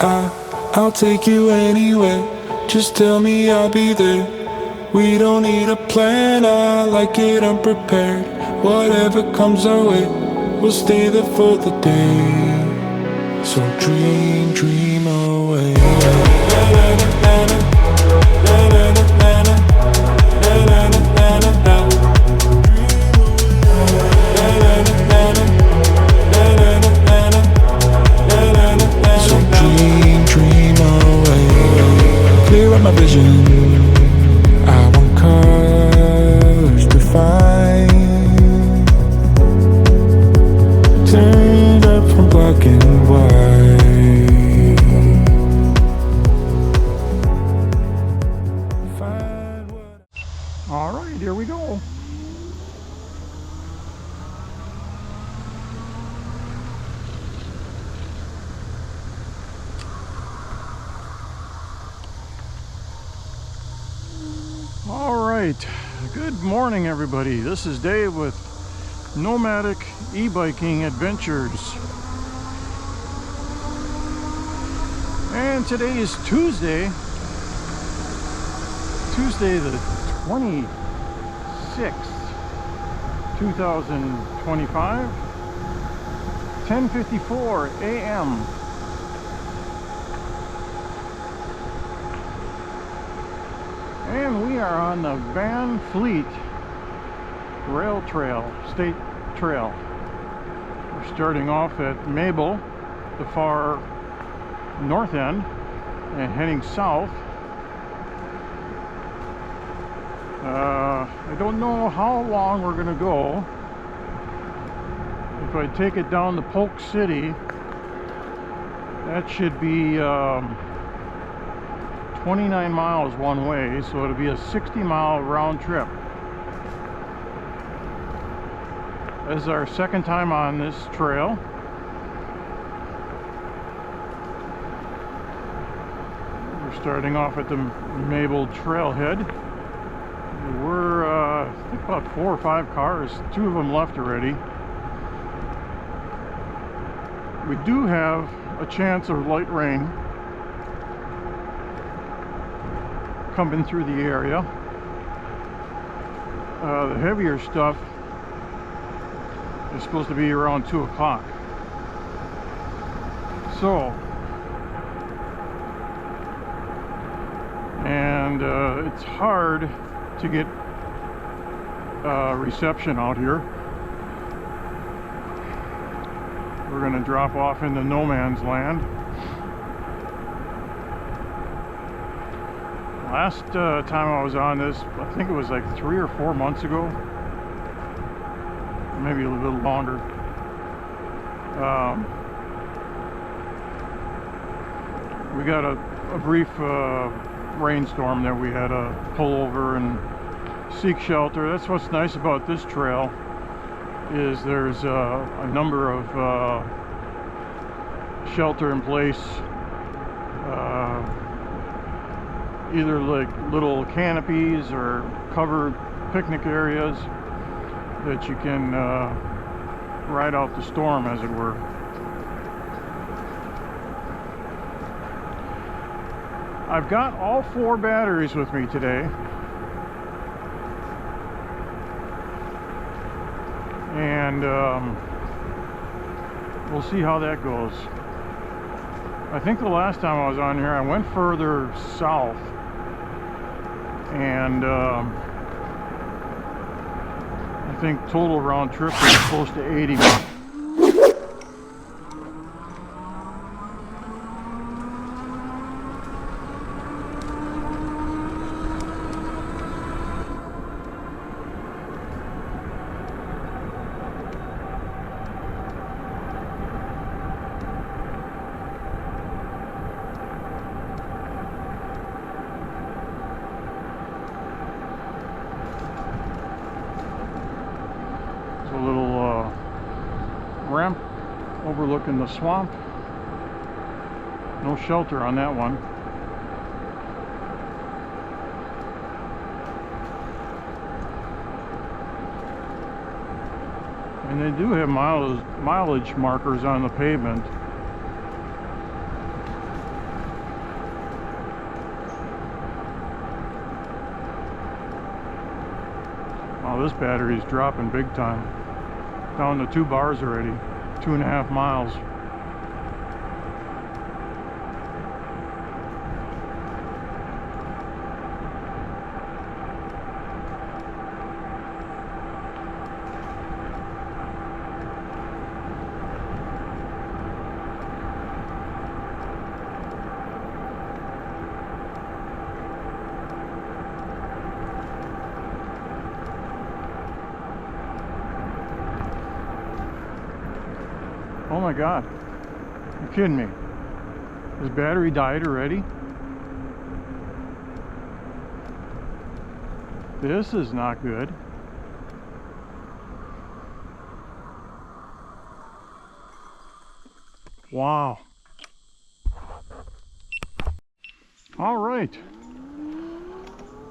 I'll take you anywhere. Just tell me I'll be there. We don't need a plan, I like it unprepared. Whatever comes our way, we'll stay there for the day. So dream, dream away. So dream, dream away. Clear up my vision. I want colors to find. Turned up from black and white. All right, here we go. All right, good morning everybody. This is Dave with Nomadic e-biking adventures. And today is Tuesday the 26th, 2025, 10:54 a.m. And we are on the Van Fleet Rail Trail, State Trail. We're starting off at Mabel, the far north end, and heading south. I don't know how long we're going to go. If I take it down to Polk City, that should be 29 miles one way, so it'll be a 60-mile round trip. This is our second time on this trail. We're starting off at the Mabel Trailhead. We're I think about 4 or 5 cars, 2 of them left already. We do have a chance of light rain coming through the area. The heavier stuff is supposed to be around 2 o'clock. So, and it's hard to get reception out here. We're going to drop off into no man's land. Last time I was on this, I think it was like 3 or 4 months ago, maybe a little longer. We got a brief rainstorm that we had to pull over and seek shelter. That's what's nice about this trail, is there's a number of shelter in place, either like little canopies or covered picnic areas that you can ride out the storm, as it were. I've got all 4 batteries with me today, and we'll see how that goes. I think the last time I was on here I went further south, and I think total round trip was close to 80 miles. A little ramp overlooking the swamp. No shelter on that one. And they do have mileage markers on the pavement. Wow, this battery is dropping big time. Down to 2 bars already, 2.5 miles. Oh my God, you're kidding me. His battery died already? This is not good. Wow. All right.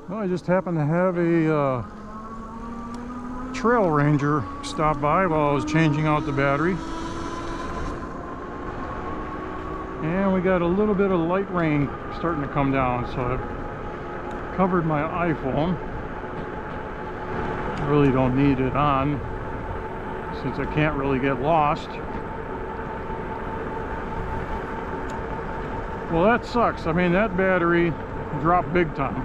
Well, I just happened to have a trail ranger stop by while I was changing out the battery. And we got a little bit of light rain starting to come down, so I've covered my iPhone. I really don't need it on since I can't really get lost. Well, that sucks. I mean, that battery dropped big time.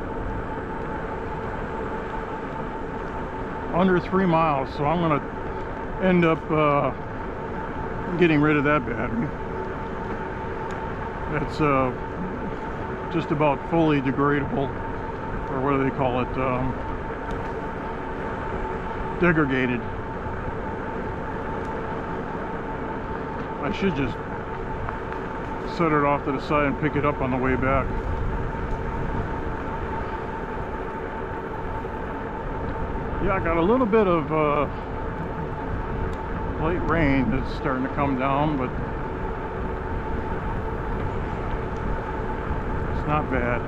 Under 3 miles, so I'm going to end up getting rid of that battery. It's just about fully degradable, or what do they call it, degraded. I should just set it off to the side and pick it up on the way back. Yeah, I got a little bit of light rain that's starting to come down, but not bad.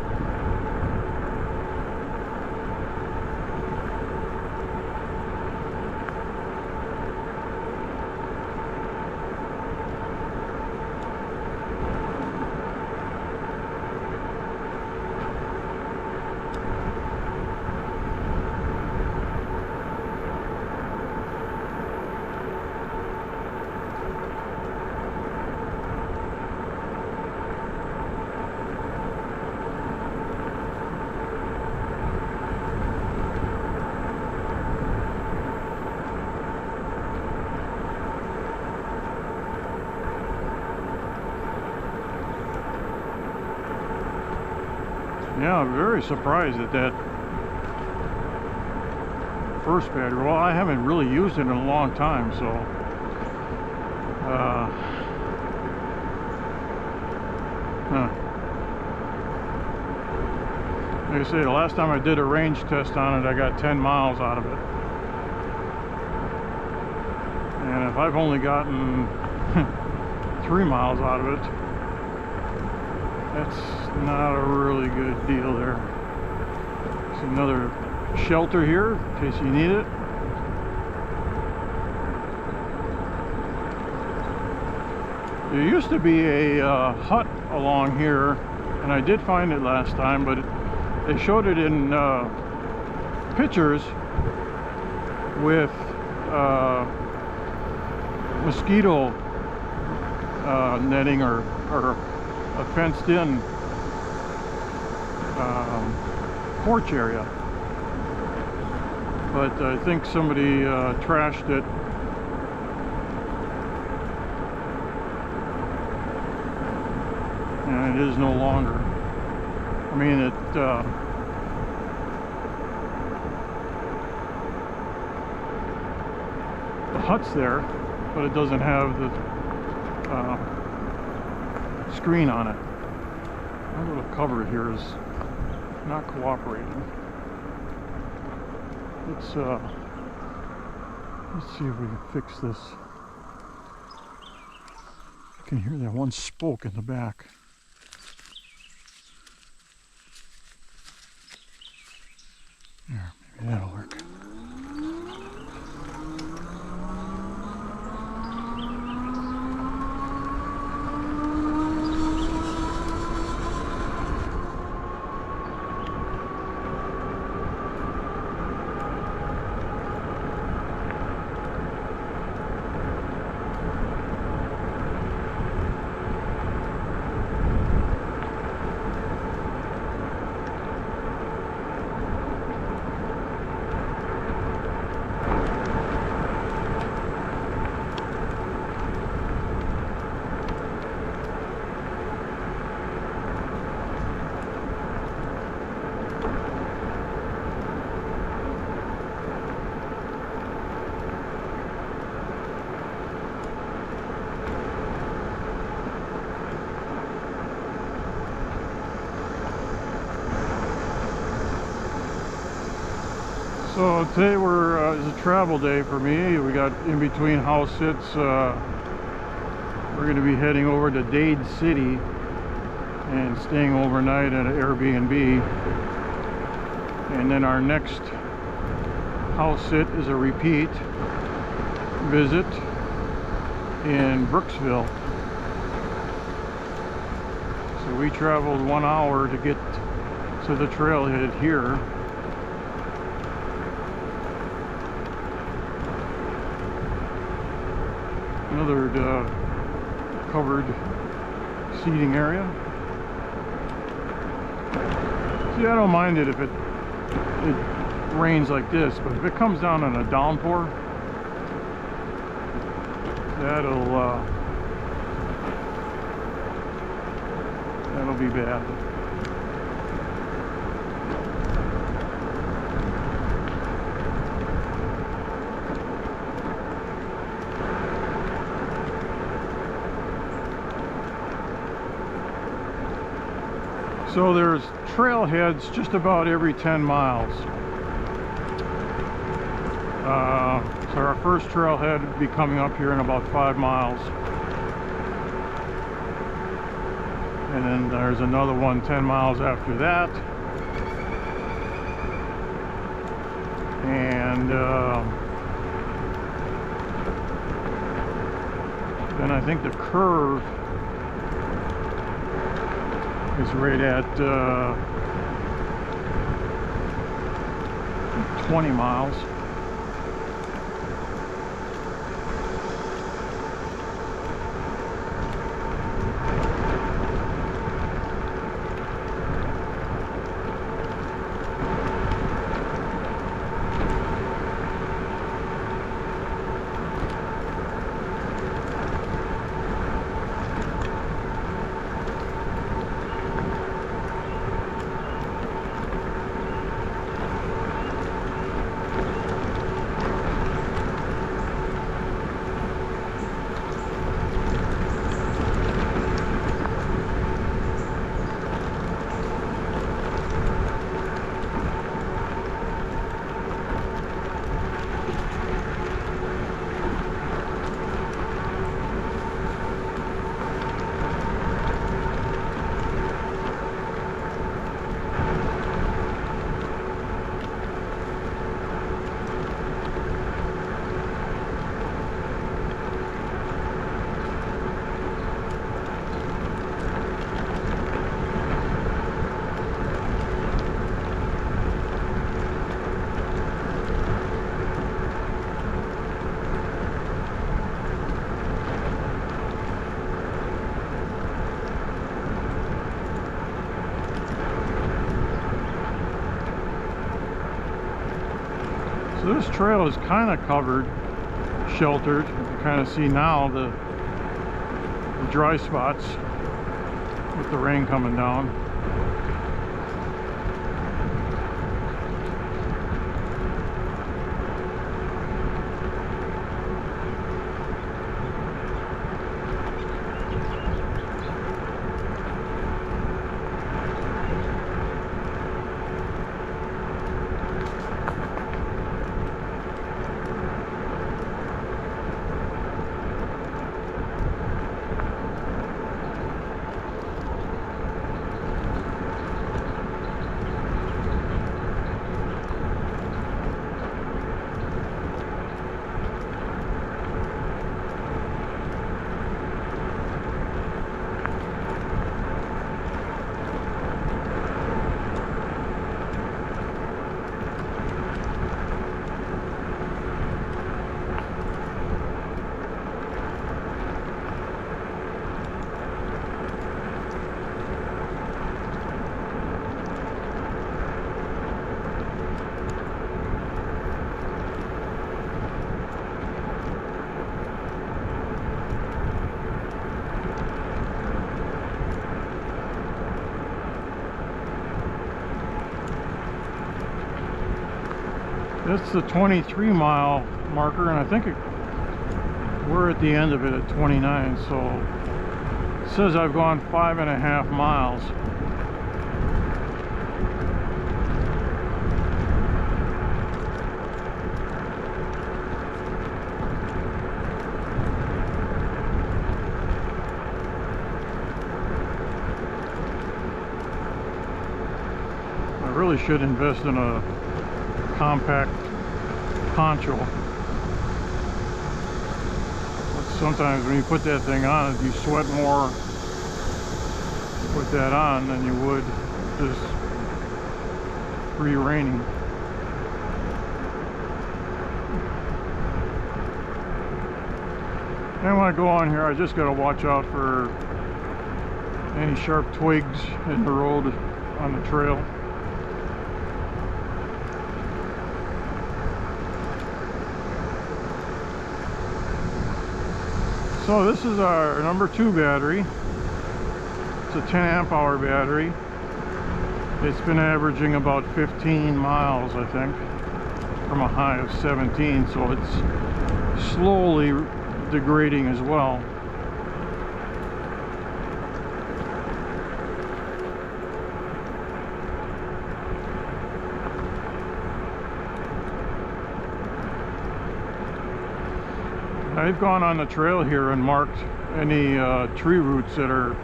Yeah, I'm very surprised at that first battery. Well, I haven't really used it in a long time, so like I say, the last time I did a range test on it, I got 10 miles out of it. And if I've only gotten 3 miles out of it, that's not a really good deal there. There's another shelter here in case you need it. There used to be a hut along here, and I did find it last time, but they showed it in pictures with mosquito netting or a fenced-in porch area, but I think somebody trashed it. And it is no longer. I mean, the hut's there, but it doesn't have the screen on it. My little cover here is not cooperating. Let's see if we can fix this. I can hear that one spoke in the back. There, maybe that'll work. So today is a travel day for me. We got in between house sits. We're going to be heading over to Dade City and staying overnight at an Airbnb. And then our next house sit is a repeat visit in Brooksville. So we traveled 1 hour to get to the trailhead here. Another covered seating area. See, I don't mind it if it rains like this, but if it comes down in a downpour, that'll be bad. So there's trailheads just about every 10 miles. So our first trailhead will be coming up here in about 5 miles. And then there's another one 10 miles after that. And then I think the curve is right at 20 miles. So this trail is kind of covered, sheltered. You can kind of see now the dry spots with the rain coming down. That's the 23-mile marker, and I think we're at the end of it at 29, so it says I've gone 5.5 miles. really should invest in a compact poncho. But sometimes when you put that thing on, you sweat more with that on than you would just free raining. And when I go on here, I just got to watch out for any sharp twigs in the road on the trail. So this is our number 2 battery. It's a 10 amp hour battery. It's been averaging about 15 miles, I think, from a high of 17, so it's slowly degrading as well. I've gone on the trail here and marked any tree roots that are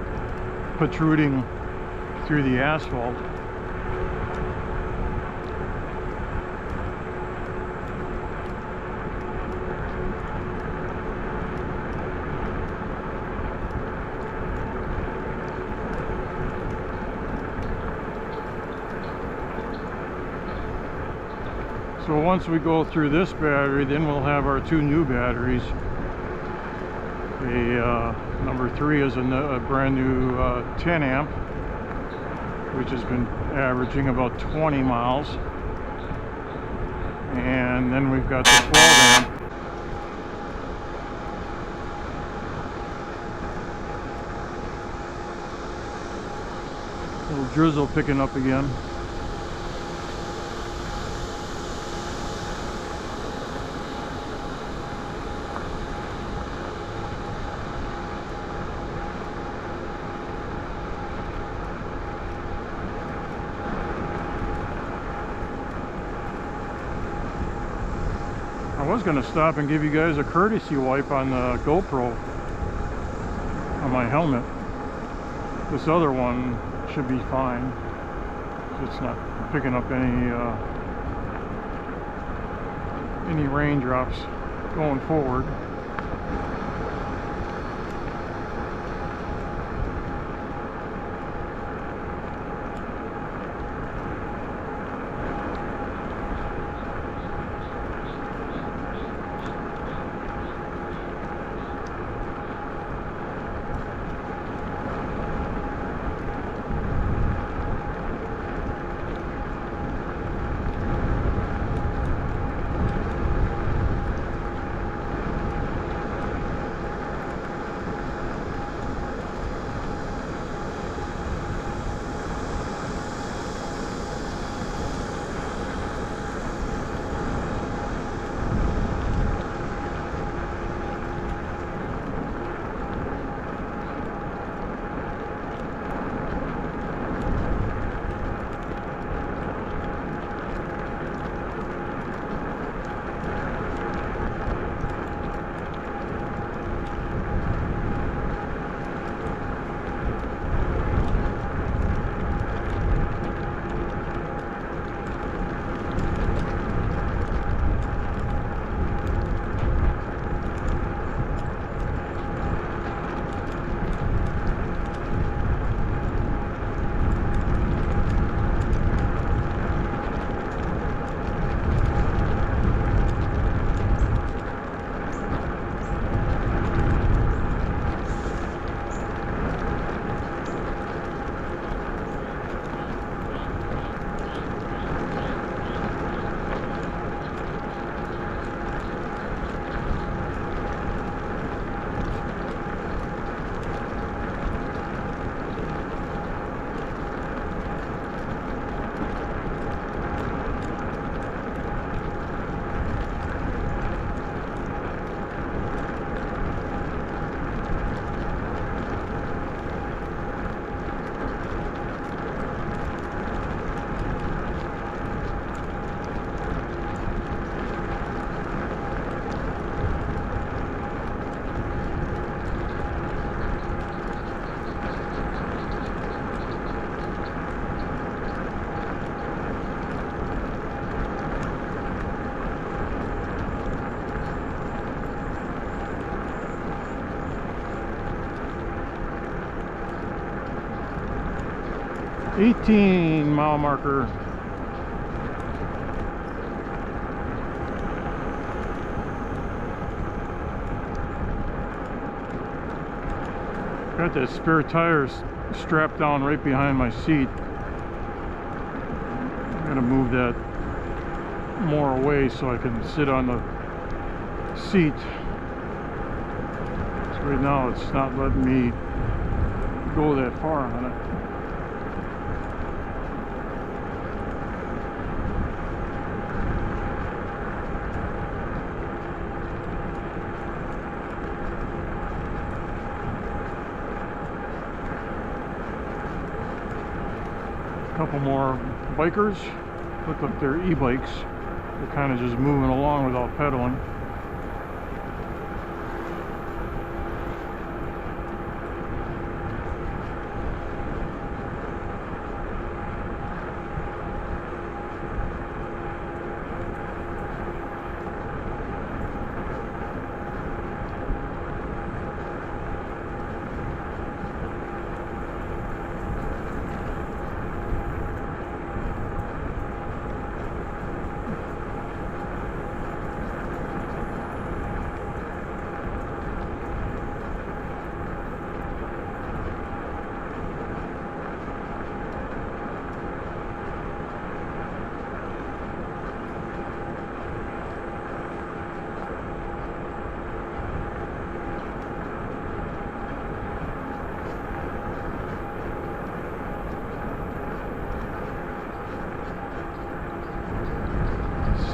protruding through the asphalt. So once we go through this battery, then we'll have our 2 new batteries. Number 3 is a brand new 10 amp, which has been averaging about 20 miles. And then we've got the 12 amp. Little drizzle picking up again. I was going to stop and give you guys a courtesy wipe on the GoPro on my helmet. This other one should be fine. It's not picking up any raindrops going forward. 18-mile marker. Got that spare tire strapped down right behind my seat. I'm gonna move that more away so I can sit on the seat. So right now it's not letting me go that far on it. Couple more bikers. Look like they're e-bikes. They're kind of just moving along without pedaling.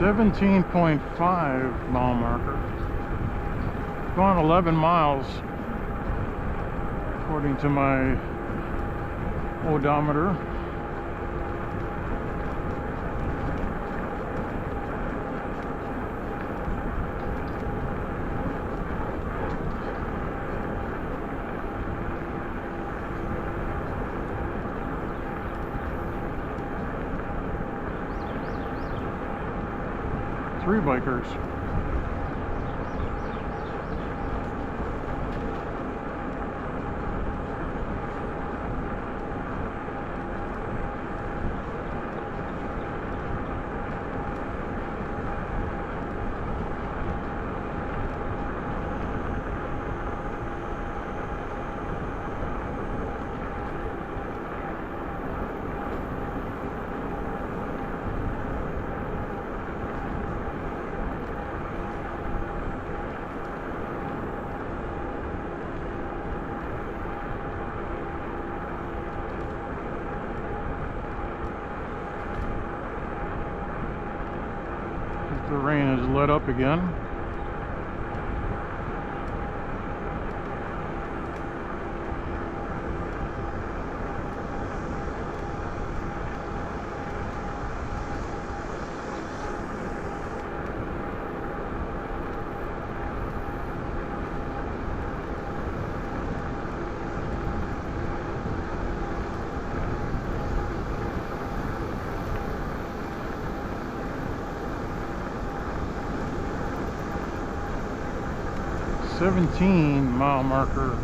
.5 mile marker. Gone 11 miles according to my odometer. Three bikers. The rain has let up again. .17-mile marker.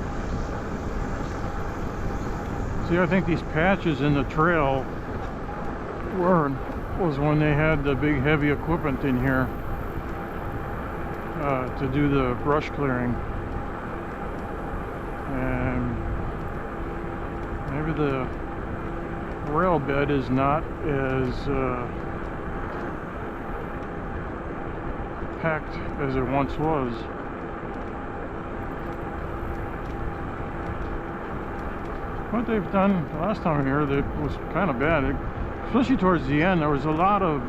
See, I think these patches in the trail was when they had the big heavy equipment in here to do the brush clearing. And maybe the rail bed is not as packed as it once was. What they've done last time here that was kind of bad, especially towards the end, there was a lot of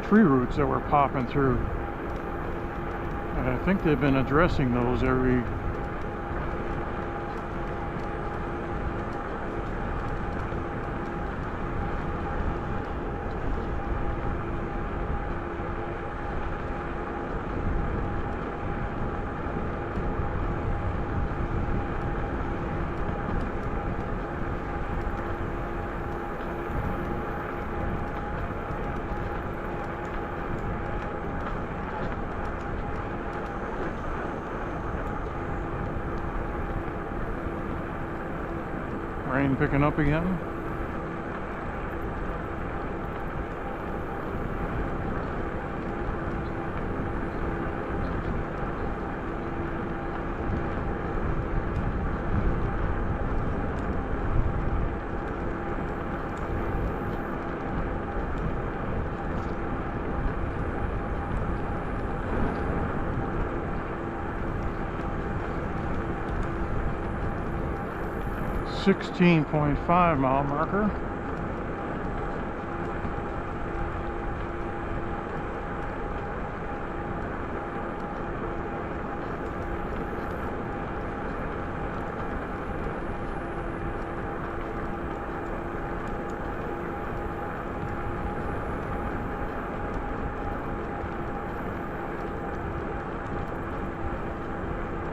tree roots that were popping through. And I think they've been addressing those every rain picking up again. 16.5 mile marker.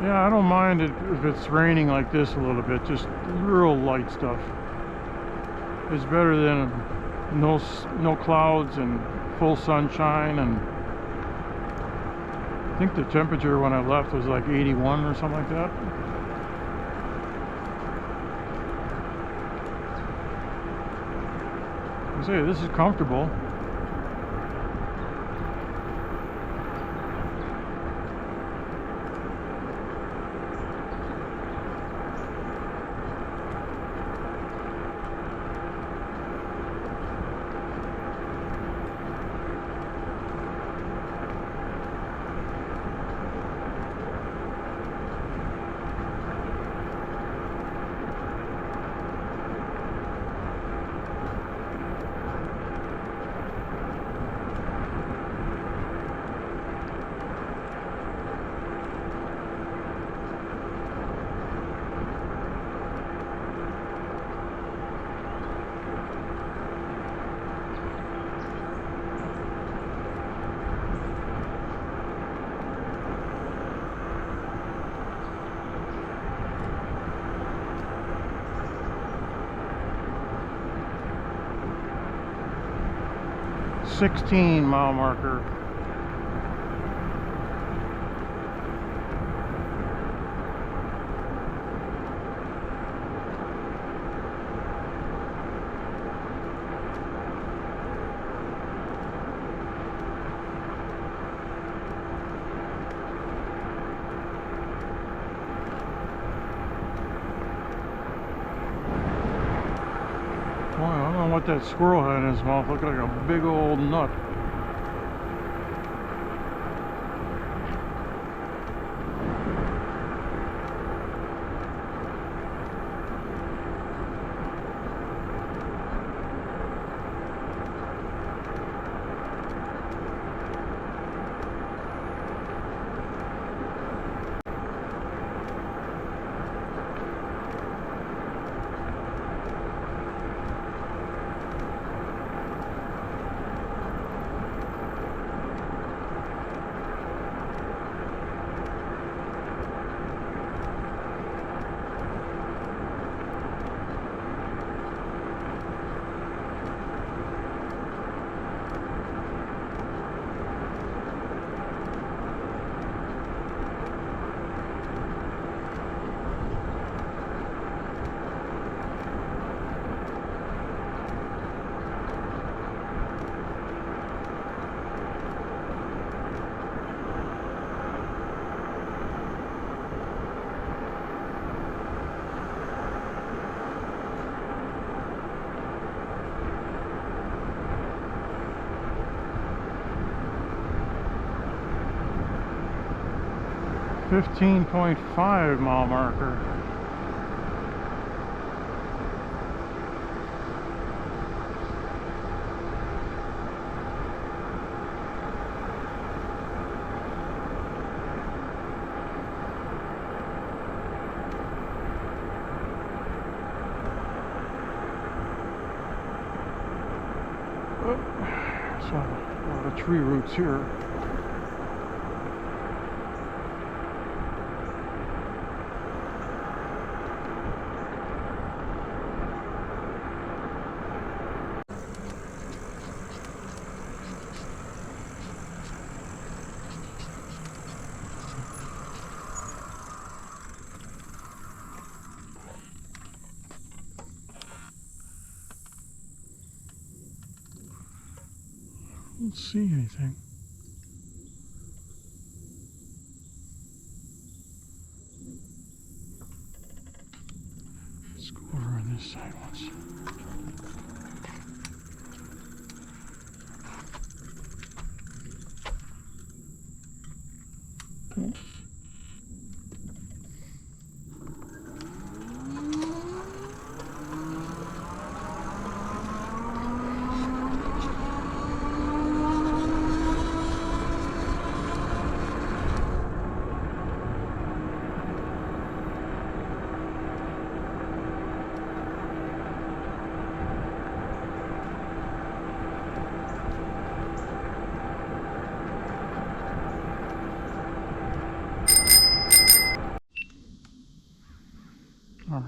Yeah, I don't mind it if it's raining like this a little bit, just real light stuff. It's better than no clouds and full sunshine. And I think the temperature when I left was like 81 or something like that. I say, this is comfortable. .16 mile marker. Boy, I don't know what that squirrel had in his mouth. Looked like a big old nut. .5 mile marker. Oh, so a lot of tree roots here. I don't see anything. Let's go over on this side once. Okay.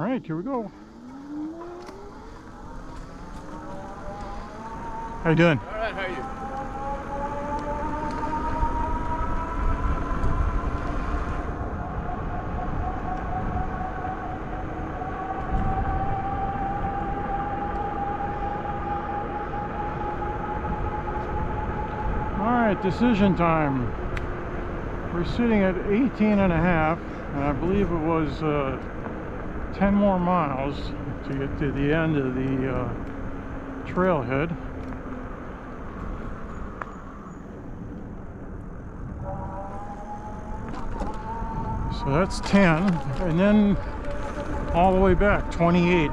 right, here we go. How you doing? All right, how are you? All right, decision time. We're sitting at 18 and a half, and I believe it was 10 more miles to get to the end of the trailhead. So that's 10, and then all the way back, 28.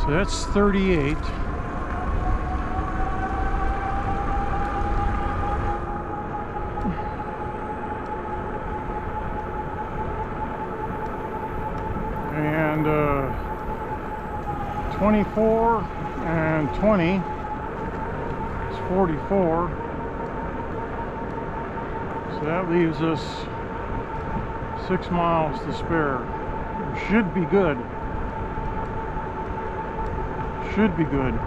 So that's 38. And 24 and 20 is 44. So that leaves us 6 miles to spare. Should be good. Should be good.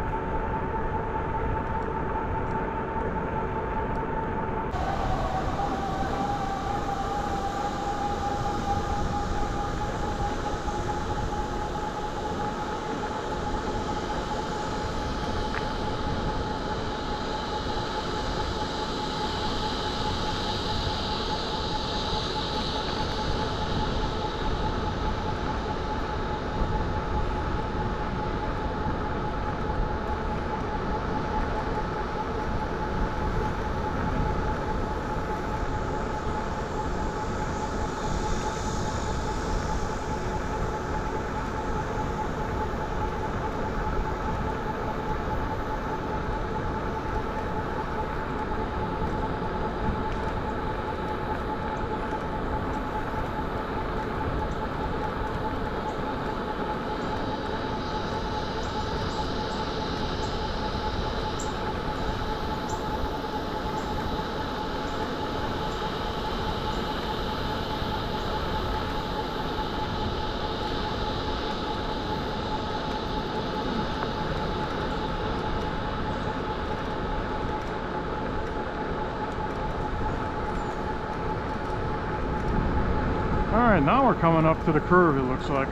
Alright, now we're coming up to the curve, it looks like.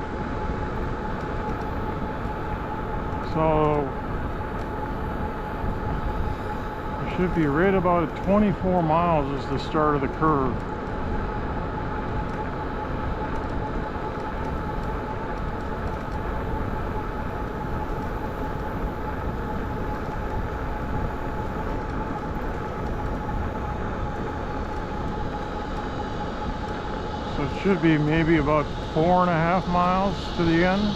So it should be right about 24 miles is the start of the curve. So it should be maybe about 4.5 miles to the end.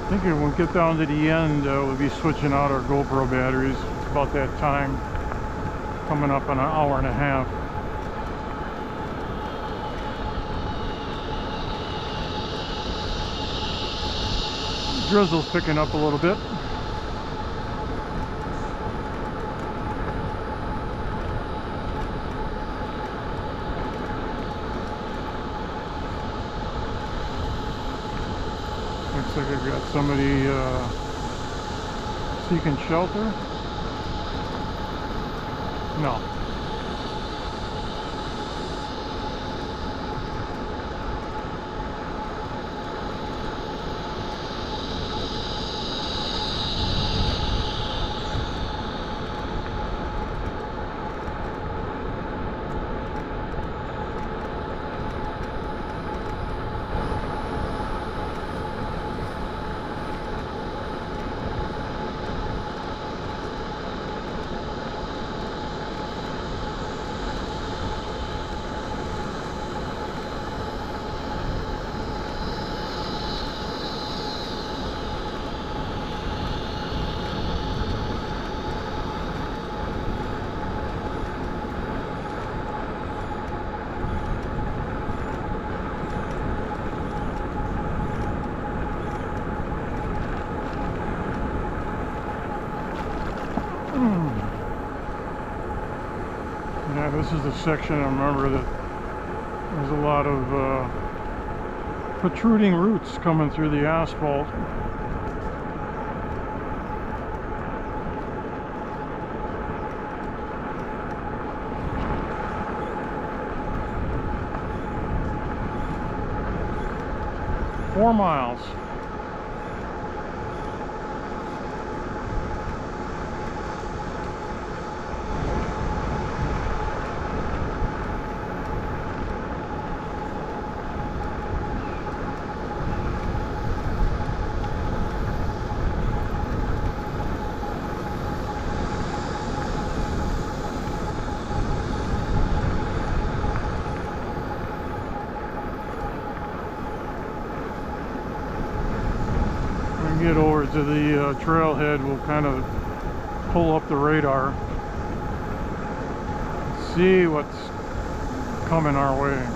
I think when we get down to the end, we'll be switching out our GoPro batteries. It's about that time, coming up on an hour and a half. Drizzle's picking up a little bit. Looks like I've got somebody seeking shelter. No. This is the section I remember that there's a lot of protruding roots coming through the asphalt. Four miles. Get over to the trailhead, we'll kind of pull up the radar, see what's coming our way.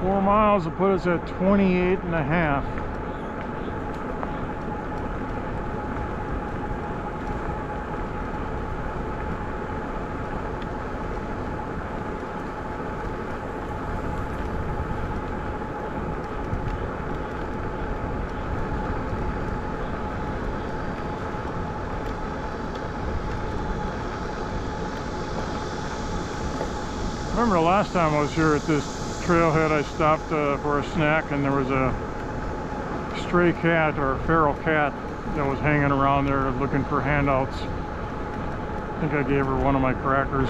Four miles will put us at 28 and a half. I remember the last time I was here at this trailhead, I stopped for a snack, and there was a stray cat or a feral cat that was hanging around there looking for handouts. I think I gave her one of my crackers.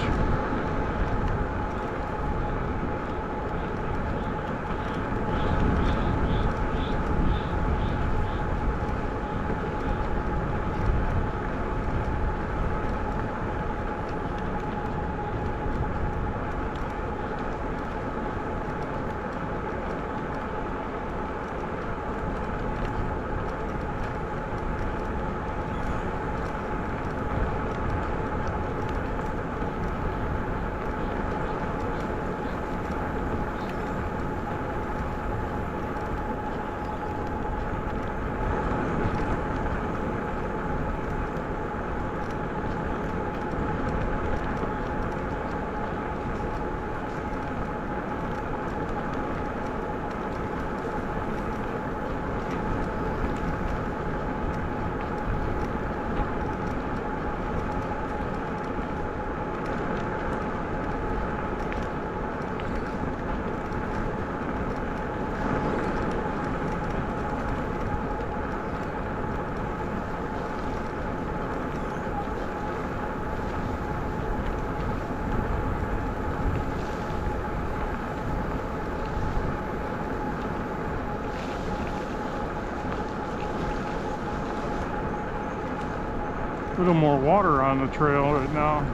A little more water on the trail right now.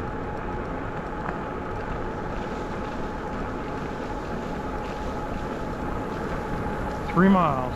Three miles.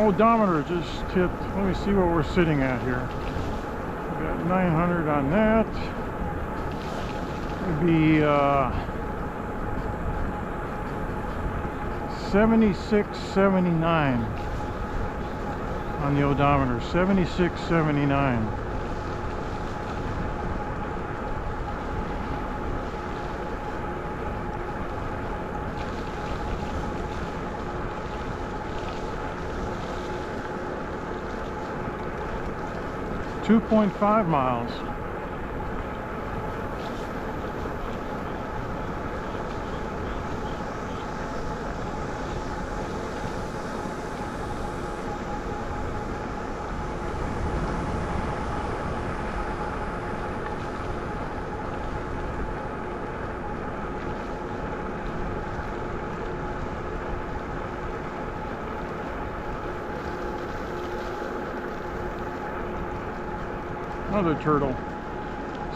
odometer just hit. Let me see what we're sitting at here. We got 900 on that. It'd be 76.79 on the odometer. 76.79. .5 miles. Another turtle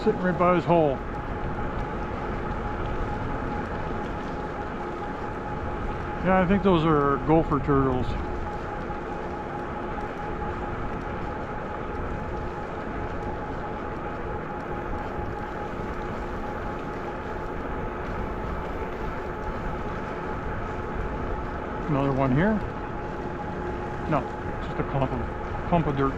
sitting right by his hole. Yeah, I think those are gopher turtles. Another one here. No, just a clump of dirt.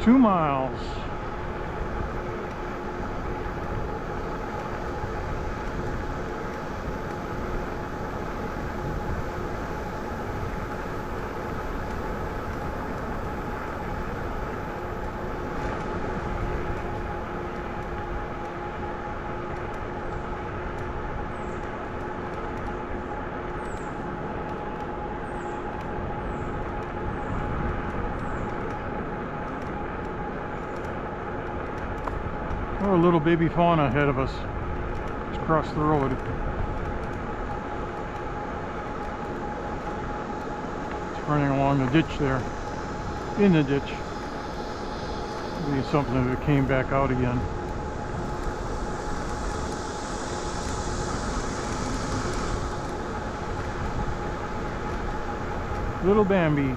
Two miles. Oh, a little baby fauna ahead of us. Just across the road. It's running along the ditch there. In the ditch. Maybe something that came back out again. Little Bambi.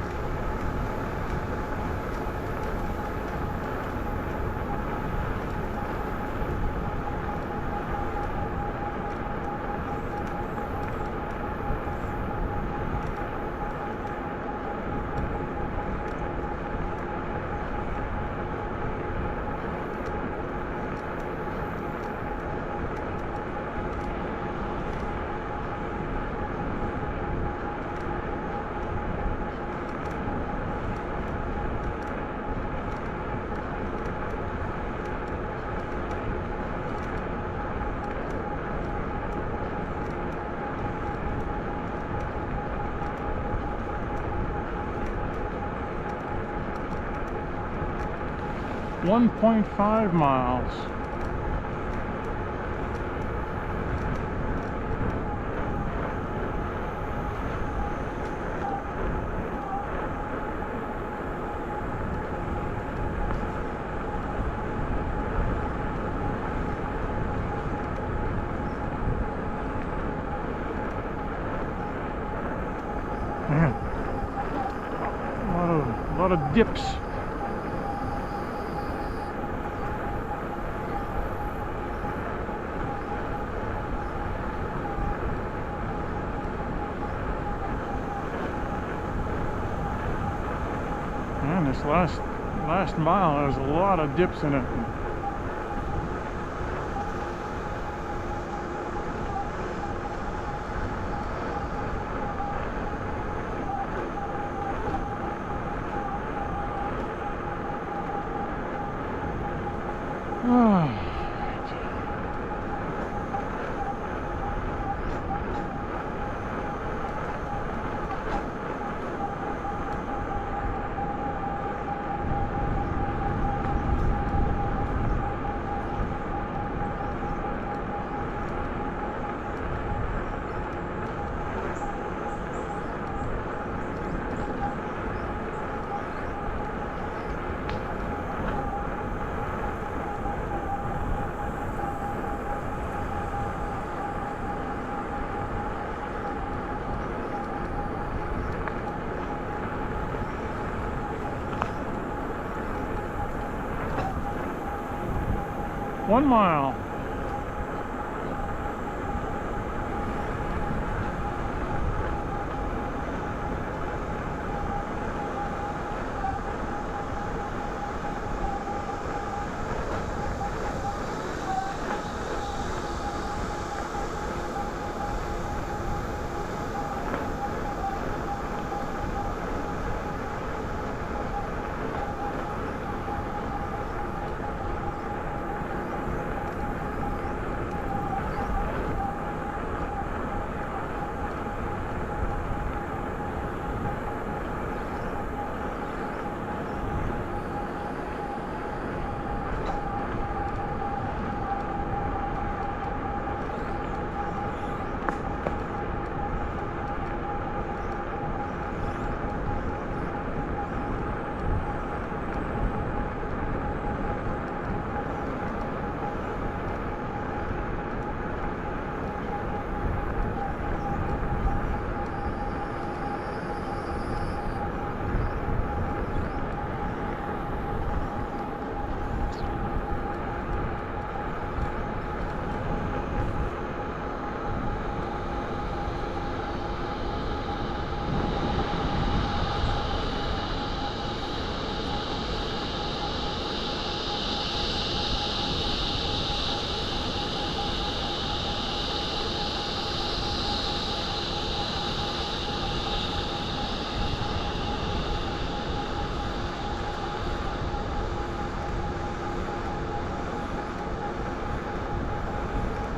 .5 miles. Man, a lot of dips. Man, this last mile has a lot of dips in it. Ah. 1 mile.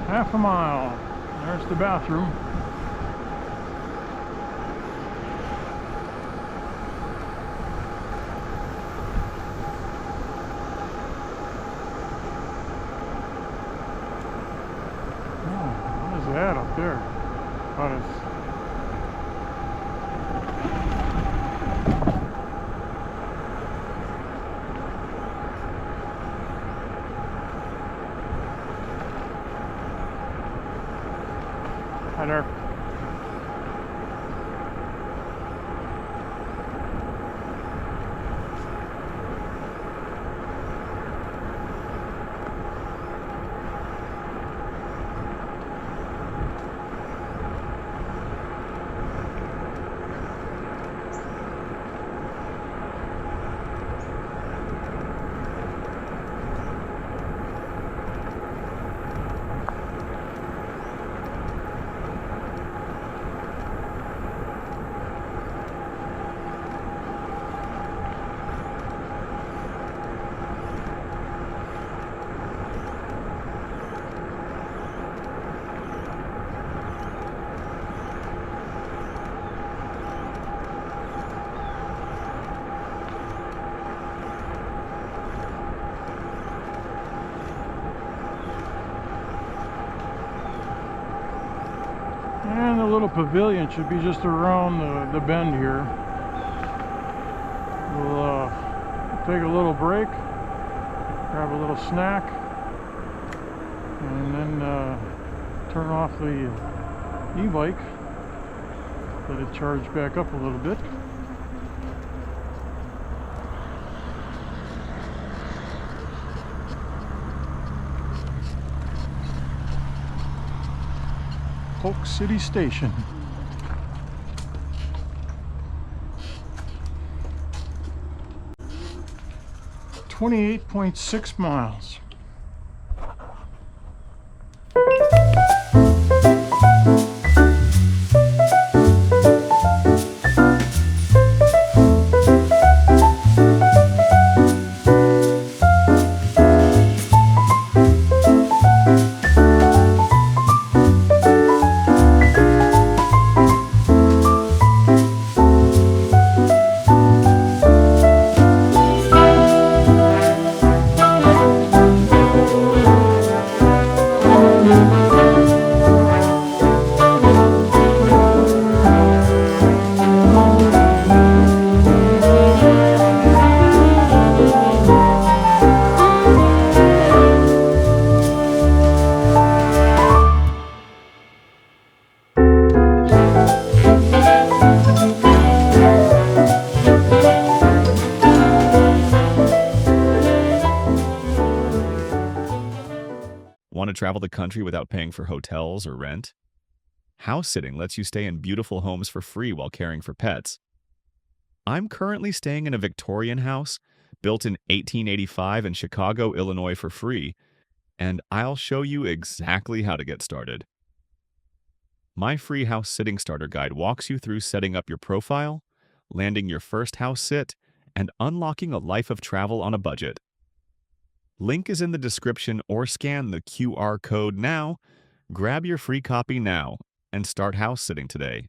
Half a mile. There's the bathroom. Oh, what is that up there? Thought it's hi there. And the little pavilion should be just around the bend here. We'll take a little break, grab a little snack, and then turn off the e-bike, let it charge back up a little bit. Polk City Station. .6 miles. Want to travel the country without paying for hotels or rent? House sitting lets you stay in beautiful homes for free while caring for pets. I'm currently staying in a Victorian house built in 1885 in Chicago, Illinois for free, and I'll show you exactly how to get started. My free house sitting starter guide walks you through setting up your profile, landing your first house sit, and unlocking a life of travel on a budget. Link is in the description or scan the QR code now. Grab your free copy now and start house sitting today.